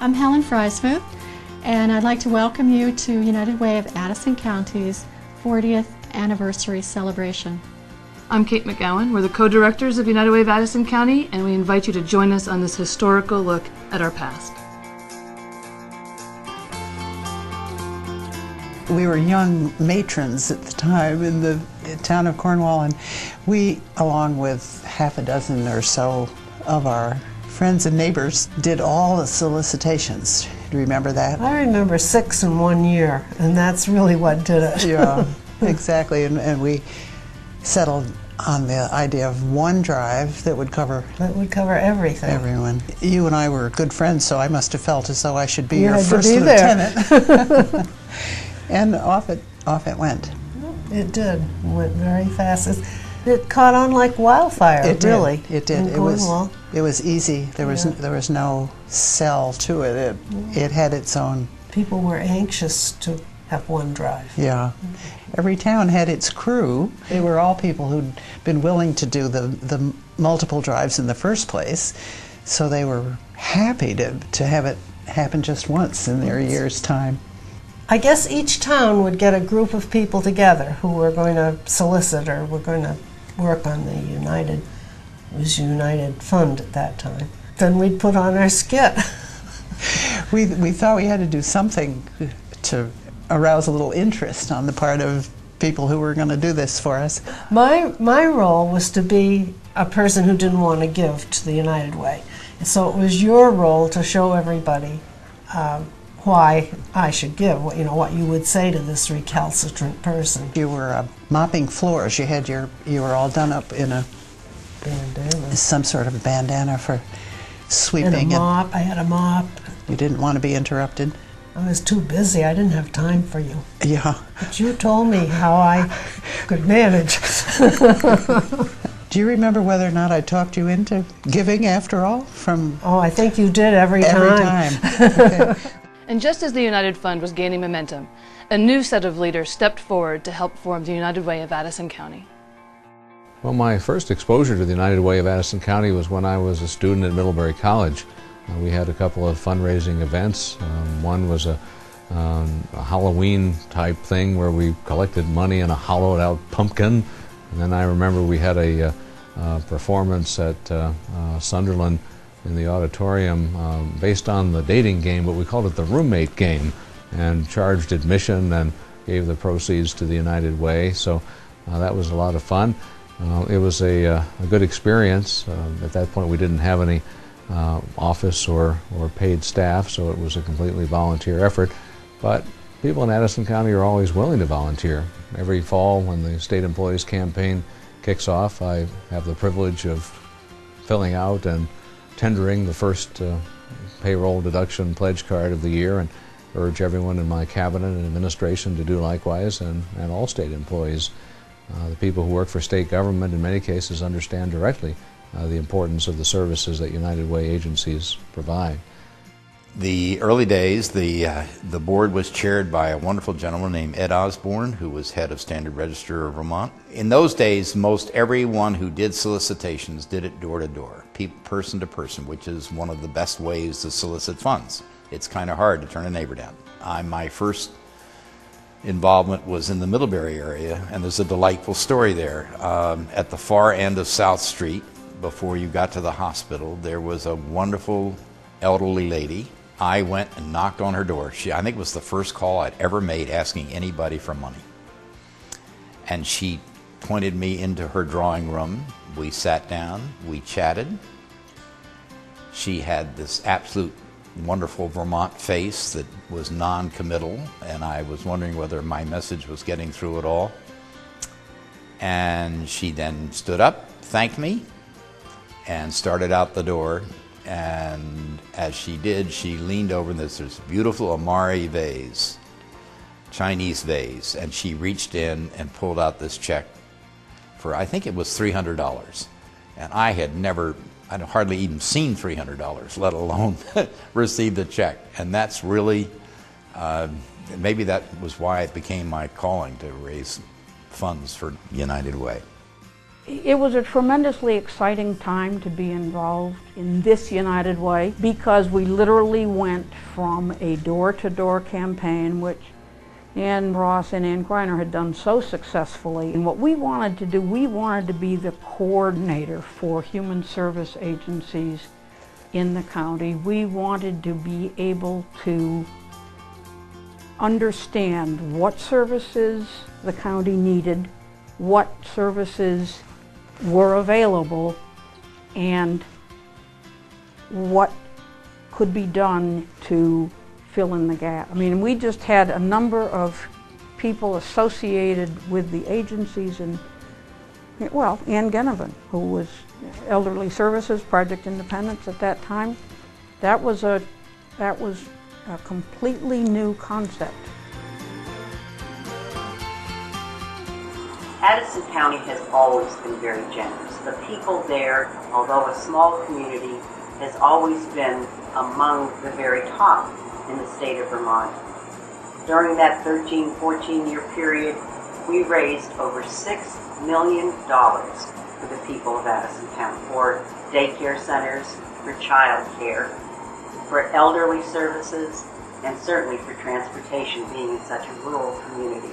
I'm Helen Frysmuth, and I'd like to welcome you to United Way of Addison County's 40th anniversary celebration. I'm Kate McGowan. We're the co-directors of United Way of Addison County, and we invite you to join us on this historical look at our past. We were young matrons at the time in the town of Cornwall, and we, along with half a dozen or so of our friends and neighbors, did all the solicitations. Do you remember that? I remember 6 in 1 year, and that's really what did it. Yeah, exactly, and we settled on the idea of one drive that would cover everything. Everyone. You and I were good friends, so I must have felt as though I should be You your had to first be lieutenant. And off it went. It did. It went very fast. It caught on like wildfire. It really. Did. It did. It was easy. There was no sell to it. It had its own. People were anxious to have one drive. Yeah. Every town had its crew. They were all people who'd been willing to do the multiple drives in the first place, so they were happy to have it happen just once in their year's time. I guess each town would get a group of people together who were going to solicit or were going to work on the United Fund at that time. Then we'd put on our skit. We thought we had to do something to arouse a little interest on the part of people who were going to do this for us. My role was to be a person who didn't want to give to the United Way. And so it was your role to show everybody why I should give, what you would say to this recalcitrant person. You were mopping floors. You were all done up in a bandana. Some sort of bandana for sweeping. And a mop. I had a mop. You didn't want to be interrupted. I was too busy. I didn't have time for you. Yeah. But you told me how I could manage. Do you remember whether or not I talked you into giving after all? Oh, I think you did every time. Okay. And just as the United Fund was gaining momentum, a new set of leaders stepped forward to help form the United Way of Addison County. Well, my first exposure to the United Way of Addison County was when I was a student at Middlebury College. We had a couple of fundraising events. One was a Halloween type thing where we collected money in a hollowed out pumpkin. And then I remember we had a performance at Sunderland in the auditorium based on the dating game, but we called it the roommate game, and charged admission and gave the proceeds to the United Way. So that was a lot of fun. It was a good experience. At that point we didn't have any office or paid staff, so it was a completely volunteer effort. But people in Addison County are always willing to volunteer. Every fall when the state employees campaign kicks off, I have the privilege of filling out and tendering the first payroll deduction pledge card of the year, and urge everyone in my cabinet and administration to do likewise, and all state employees. The people who work for state government in many cases understand directly the importance of the services that United Way agencies provide. The early days, the board was chaired by a wonderful gentleman named Ed Osborne, who was head of Standard Register of Vermont. In those days, most everyone who did solicitations did it door to door, person to person, which is one of the best ways to solicit funds. It's kind of hard to turn a neighbor down. My first involvement was in the Middlebury area, and there's a delightful story there. At the far end of South Street, before you got to the hospital, there was a wonderful elderly lady. I went and knocked on her door. I think it was the first call I'd ever made asking anybody for money. And she pointed me into her drawing room. We sat down, we chatted. She had this absolute wonderful Vermont face that was non-committal, and I was wondering whether my message was getting through at all. And she then stood up, thanked me, and started out the door. And as she did, she leaned over, and there's this beautiful Amari vase, Chinese vase, and she reached in and pulled out this check for, I think it was $300. And I had hardly even seen $300, let alone received a check. And that's really, maybe that was why it became my calling to raise funds for United Way. It was a tremendously exciting time to be involved in this United Way, because we literally went from a door-to-door campaign, which Ann Ross and Ann Greiner had done so successfully. And what we wanted to do, we wanted to be the coordinator for human service agencies in the county. We wanted to be able to understand what services the county needed, what services were available, and what could be done to fill in the gap. I mean, we just had a number of people associated with the agencies, and well, Ann Ginnivan, who was Elderly Services, Project Independence at that time. That was a completely new concept. Addison County has always been very generous. The people there, although a small community, has always been among the very top in the state of Vermont. During that 13-14-year period, we raised over $6 million for the people of Addison County, for daycare centers, for child care, for elderly services, and certainly for transportation, being in such a rural community.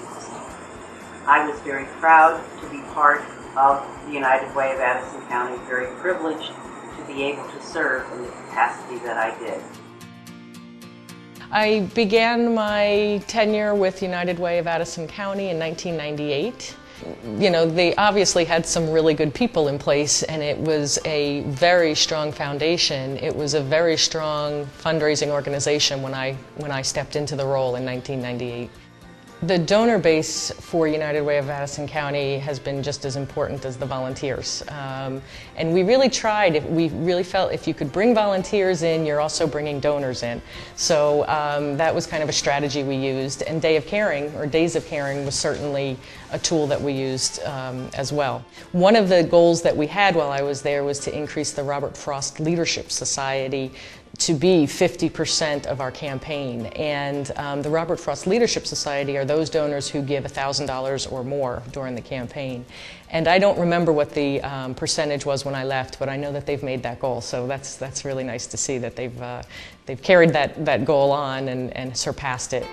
I was very proud to be part of the United Way of Addison County, very privileged to be able to serve in the capacity that I did. I began my tenure with United Way of Addison County in 1998. You know, they obviously had some really good people in place, and it was a very strong foundation. It was a very strong fundraising organization when I stepped into the role in 1998. The donor base for United Way of Addison County has been just as important as the volunteers. And we really tried, we really felt if you could bring volunteers in, you're also bringing donors in. So that was kind of a strategy we used. And Day of Caring, or Days of Caring, was certainly a tool that we used as well. One of the goals that we had while I was there was to increase the Robert Frost Leadership Society to be 50% of our campaign. And the Robert Frost Leadership Society are those donors who give $1,000 or more during the campaign. And I don't remember what the percentage was when I left, but I know that they've made that goal. So that's really nice to see that they've carried that goal on and surpassed it.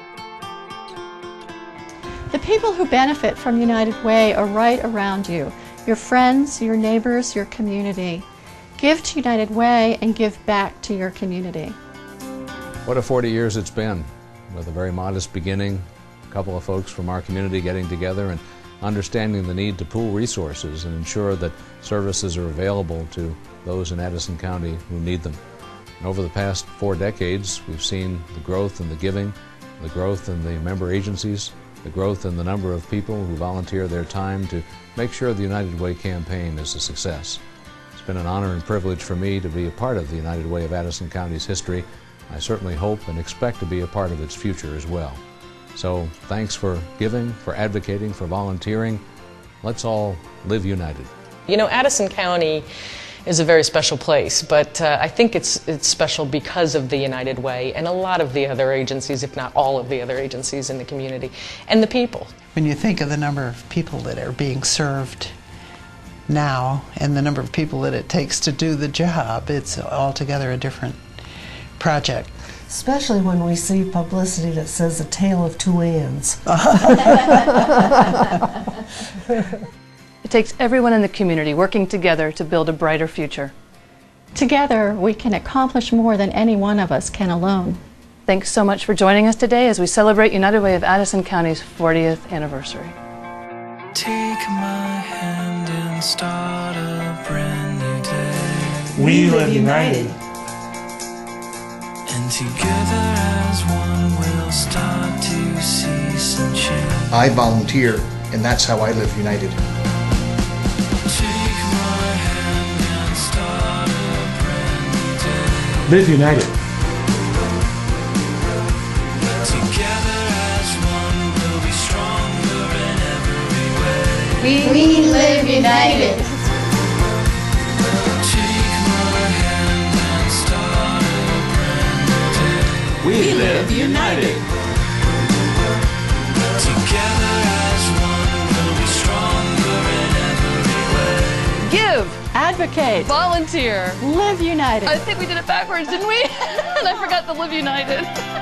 The people who benefit from United Way are right around you. Your friends, your neighbors, your community. Give to United Way and give back to your community. What a 40 years it's been, with a very modest beginning, a couple of folks from our community getting together and understanding the need to pool resources and ensure that services are available to those in Addison County who need them. And over the past 4 decades, we've seen the growth in the giving, the growth in the member agencies, the growth in the number of people who volunteer their time to make sure the United Way campaign is a success. It's been an honor and privilege for me to be a part of the United Way of Addison County's history. I certainly hope and expect to be a part of its future as well. So thanks for giving, for advocating, for volunteering. Let's all live united. You know, Addison County is a very special place, but I think it's special because of the United Way and a lot of the other agencies, if not all of the other agencies in the community, and the people. When you think of the number of people that are being served now and the number of people that it takes to do the job, it's altogether a different project. Especially when we see publicity that says a tale of two Anns. It takes everyone in the community working together to build a brighter future. Together, we can accomplish more than any one of us can alone. Thanks so much for joining us today as we celebrate United Way of Addison County's 40th anniversary. Take my hand and start a brand new day. We live united. And together as one we'll start to see some change. I volunteer, and that's how I live united. Take my hand and start a brand new day. Live united. Together as one we'll be stronger in every way. We live united. Take my hand and start a brand new day. We live united. Together as one we'll be stronger in every way. Advocate. Volunteer. Live united. I think we did it backwards, didn't we? And I forgot to live united.